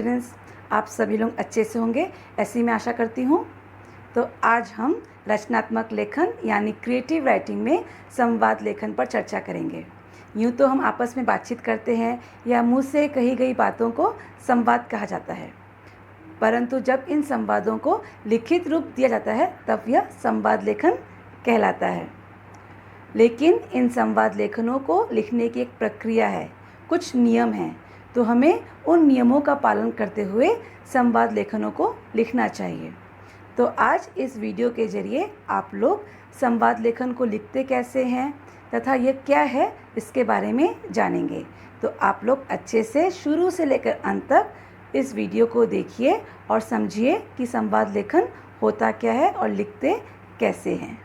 Students, आप सभी लोग अच्छे से होंगे ऐसी मैं आशा करती हूँ। तो आज हम रचनात्मक लेखन यानी क्रिएटिव राइटिंग में संवाद लेखन पर चर्चा करेंगे। यूँ तो हम आपस में बातचीत करते हैं या मुँह से कही गई बातों को संवाद कहा जाता है, परंतु जब इन संवादों को लिखित रूप दिया जाता है तब यह संवाद लेखन कहलाता है। लेकिन इन संवाद लेखनों को लिखने की एक प्रक्रिया है, कुछ नियम हैं, तो हमें उन नियमों का पालन करते हुए संवाद लेखनों को लिखना चाहिए। तो आज इस वीडियो के ज़रिए आप लोग संवाद लेखन को लिखते कैसे हैं तथा यह क्या है इसके बारे में जानेंगे। तो आप लोग अच्छे से शुरू से लेकर अंत तक इस वीडियो को देखिए और समझिए कि संवाद लेखन होता क्या है और लिखते कैसे हैं।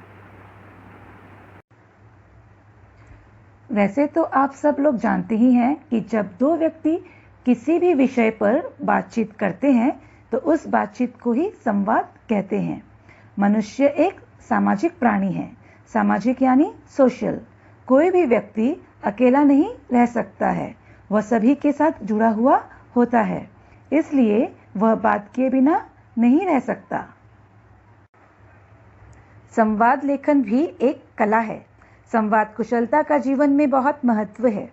वैसे तो आप सब लोग जानते ही हैं कि जब दो व्यक्ति किसी भी विषय पर बातचीत करते हैं तो उस बातचीत को ही संवाद कहते हैं। मनुष्य एक सामाजिक प्राणी है। सामाजिक यानी सोशल। कोई भी व्यक्ति अकेला नहीं रह सकता है, वह सभी के साथ जुड़ा हुआ होता है, इसलिए वह बात किए बिना नहीं रह सकता। संवाद लेखन भी एक कला है। संवाद कुशलता का जीवन में बहुत महत्व है।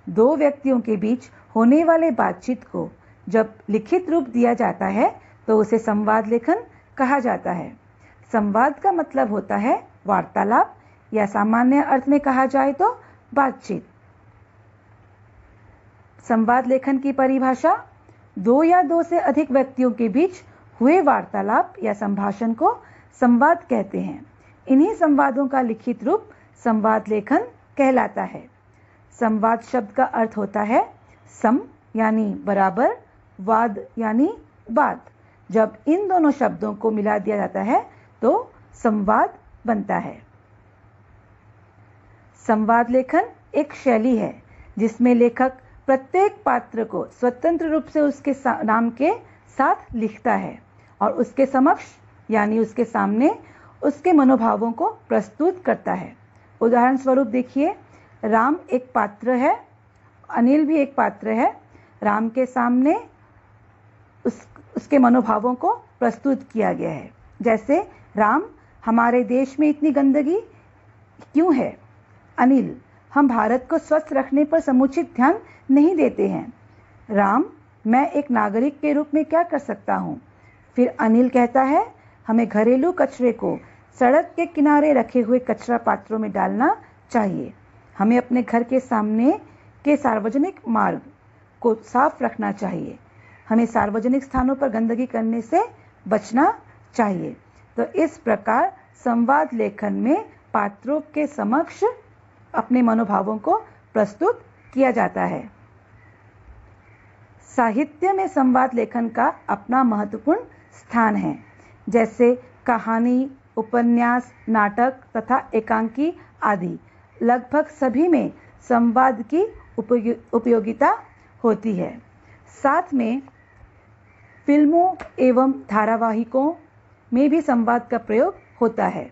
दो व्यक्तियों के बीच होने वाले बातचीत को जब लिखित रूप दिया जाता है तो उसे संवाद लेखन कहा जाता है। संवाद का मतलब होता है वार्तालाप या सामान्य अर्थ में कहा जाए तो बातचीत। संवाद लेखन की परिभाषा दो या दो से अधिक व्यक्तियों के बीच हुए वार्तालाप या संभाषण को संवाद कहते हैं। इन्हीं संवादों का लिखित रूप संवाद लेखन कहलाता है। संवाद शब्द का अर्थ होता है सम यानी बराबर, वाद यानी बात। जब इन दोनों शब्दों को मिला दिया जाता है तो संवाद बनता है। संवाद लेखन एक शैली है जिसमें लेखक प्रत्येक पात्र को स्वतंत्र रूप से उसके नाम के साथ लिखता है और उसके समक्ष यानी उसके सामने उसके मनोभावों को प्रस्तुत करता है। उदाहरण स्वरूप देखिए, राम एक पात्र है, अनिल भी एक पात्र है। राम के सामने उसके मनोभावों को प्रस्तुत किया गया है। जैसे राम, हमारे देश में इतनी गंदगी क्यों है? अनिल, हम भारत को स्वस्थ रखने पर समुचित ध्यान नहीं देते हैं। राम, मैं एक नागरिक के रूप में क्या कर सकता हूँ? फिर अनिल कहता है, हमें घरेलू कचरे को सड़क के किनारे रखे हुए कचरा पात्रों में डालना चाहिए। हमें अपने घर के सामने के सार्वजनिक मार्ग को साफ रखना चाहिए। हमें सार्वजनिक स्थानों पर गंदगी करने से बचना चाहिए। तो इस प्रकार संवाद लेखन में पात्रों के समक्ष अपने मनोभावों को प्रस्तुत किया जाता है। साहित्य में संवाद लेखन का अपना महत्वपूर्ण स्थान है। जैसे कहानी, उपन्यास, नाटक तथा एकांकी आदि लगभग सभी में संवाद की उपयोगिता होती है। साथ में फिल्मों एवं धारावाहिकों में भी संवाद का प्रयोग होता है।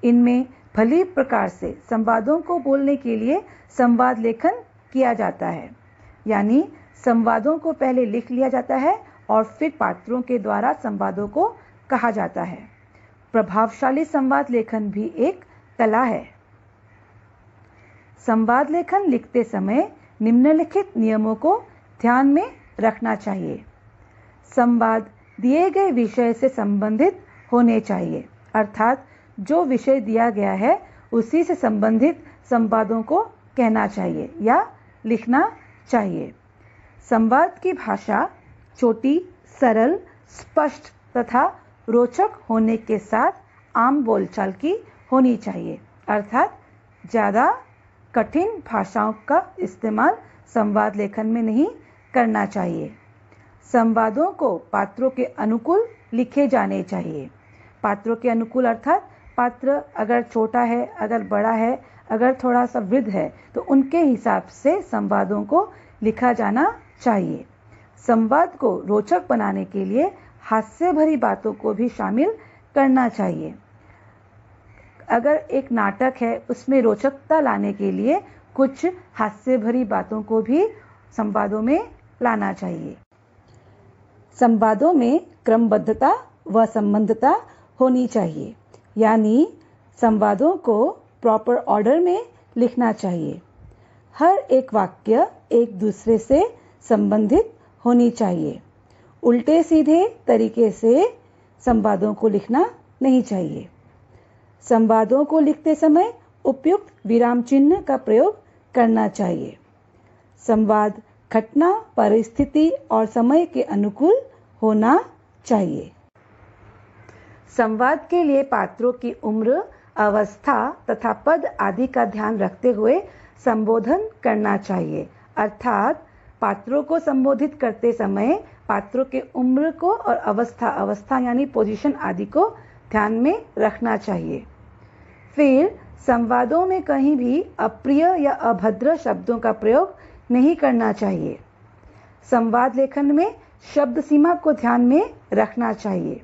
इनमें भली प्रकार से संवादों को बोलने के लिए संवाद लेखन किया जाता है, यानी संवादों को पहले लिख लिया जाता है और फिर पात्रों के द्वारा संवादों को कहा जाता है। प्रभावशाली संवाद लेखन भी एक कला है। संवाद लेखन लिखते समय निम्नलिखित नियमों को ध्यान में रखना चाहिए। संवाद दिए गए विषय से संबंधित होने चाहिए, अर्थात जो विषय दिया गया है उसी से संबंधित संवादों को कहना चाहिए या लिखना चाहिए। संवाद की भाषा छोटी, सरल, स्पष्ट तथा रोचक होने के साथ आम बोलचाल की होनी चाहिए, अर्थात ज़्यादा कठिन भाषाओं का इस्तेमाल संवाद लेखन में नहीं करना चाहिए। संवादों को पात्रों के अनुकूल लिखे जाने चाहिए। पात्रों के अनुकूल अर्थात पात्र अगर छोटा है, अगर बड़ा है, अगर थोड़ा सा वृद्ध है तो उनके हिसाब से संवादों को लिखा जाना चाहिए। संवाद को रोचक बनाने के लिए हास्य भरी बातों को भी शामिल करना चाहिए। अगर एक नाटक है उसमें रोचकता लाने के लिए कुछ हास्य भरी बातों को भी संवादों में लाना चाहिए। संवादों में क्रमबद्धता व संबंधता होनी चाहिए, यानी संवादों को प्रॉपर ऑर्डर में लिखना चाहिए। हर एक वाक्य एक दूसरे से संबंधित होनी चाहिए। उल्टे सीधे तरीके से संवादों को लिखना नहीं चाहिए। संवादों को लिखते समय उपयुक्त विराम चिन्ह का प्रयोग करना चाहिए। संवाद घटना, परिस्थिति और समय के अनुकूल होना चाहिए। संवाद के लिए पात्रों की उम्र, अवस्था तथा पद आदि का ध्यान रखते हुए संबोधन करना चाहिए। अर्थात पात्रों को संबोधित करते समय पात्रों के उम्र को और अवस्था यानी पोजीशन आदि को ध्यान में रखना चाहिए। फिर संवादों में कहीं भी अप्रिय या अभद्र शब्दों का प्रयोग नहीं करना चाहिए। संवाद लेखन में शब्द सीमा को ध्यान में रखना चाहिए।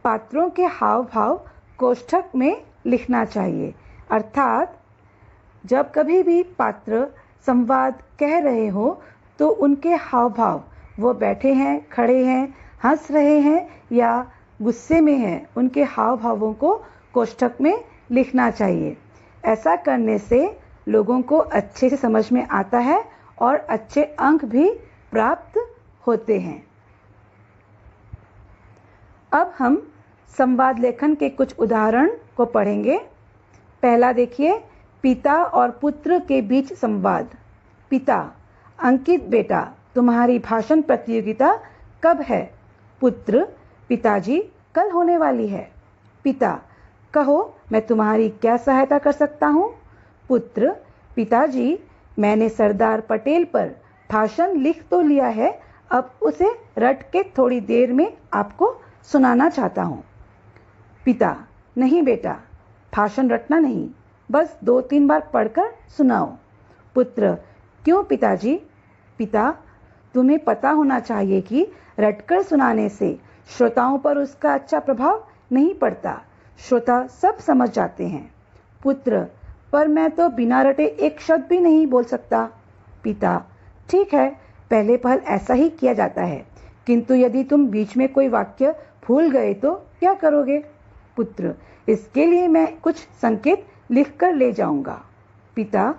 पात्रों के हाव भाव कोष्ठक में लिखना चाहिए। अर्थात जब कभी भी पात्र संवाद कह रहे हो तो उनके हाव भाव, वो बैठे हैं, खड़े हैं, हंस रहे हैं या गुस्से में हैं, उनके हाव भावों को कोष्ठक में लिखना चाहिए। ऐसा करने से लोगों को अच्छे से समझ में आता है और अच्छे अंक भी प्राप्त होते हैं। अब हम संवाद लेखन के कुछ उदाहरण को पढ़ेंगे। पहला देखिए, पिता और पुत्र के बीच संवाद। पिता: अंकित बेटा, तुम्हारी भाषण प्रतियोगिता कब है? पुत्र: पिताजी, कल होने वाली है। पिता: कहो, मैं तुम्हारी क्या सहायता कर सकता हूँ? पुत्र: पिताजी, मैंने सरदार पटेल पर भाषण लिख तो लिया है, अब उसे रट के थोड़ी देर में आपको सुनाना चाहता हूँ। पिता: नहीं बेटा, भाषण रटना नहीं, बस 2-3 बार पढ़कर सुनाओ। पुत्र: क्यों पिताजी? पिता: तुम्हें पता होना चाहिए कि रटकर सुनाने से श्रोताओं पर उसका अच्छा प्रभाव नहीं पड़ता, श्रोता सब समझ जाते हैं। पुत्र: पर मैं तो बिना रटे एक शब्द भी नहीं बोल सकता। पिता: ठीक है, पहले पहल ऐसा ही किया जाता है, किंतु यदि तुम बीच में कोई वाक्य भूल गए तो क्या करोगे? पुत्र: इसके लिए मैं कुछ संकेत लिख कर ले जाऊंगा। पिता: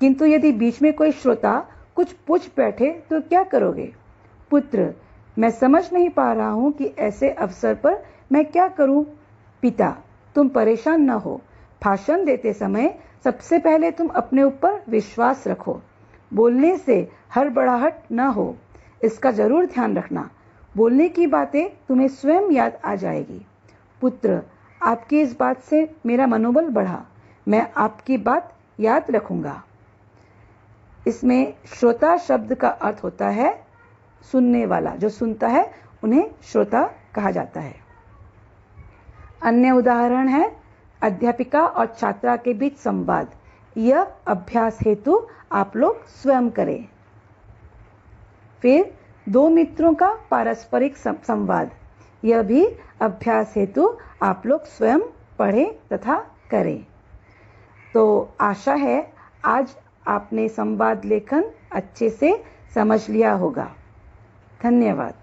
किंतु यदि बीच में कोई श्रोता कुछ पूछ बैठे तो क्या करोगे? पुत्र: मैं समझ नहीं पा रहा हूं कि ऐसे अवसर पर मैं क्या करूं। पिता: तुम परेशान न हो, भाषण देते समय सबसे पहले तुम अपने ऊपर विश्वास रखो। बोलने से हड़बड़ाहट न हो, इसका जरूर ध्यान रखना। बोलने की बातें तुम्हें स्वयं याद आ जाएगी। पुत्र: आपकी इस बात से मेरा मनोबल बढ़ा, मैं आपकी बात याद रखूंगा। इसमें श्रोता शब्द का अर्थ होता है सुनने वाला, जो सुनता है उन्हें श्रोता कहा जाता है। अन्य उदाहरण है अध्यापिका और छात्रा के बीच संवाद। यह अभ्यास हेतु आप लोग स्वयं करें। फिर 2 मित्रों का पारस्परिक संवाद। यह भी अभ्यास हेतु आप लोग स्वयं पढ़ें तथा करें। तो आशा है आज आपने संवाद लेखन अच्छे से समझ लिया होगा। धन्यवाद।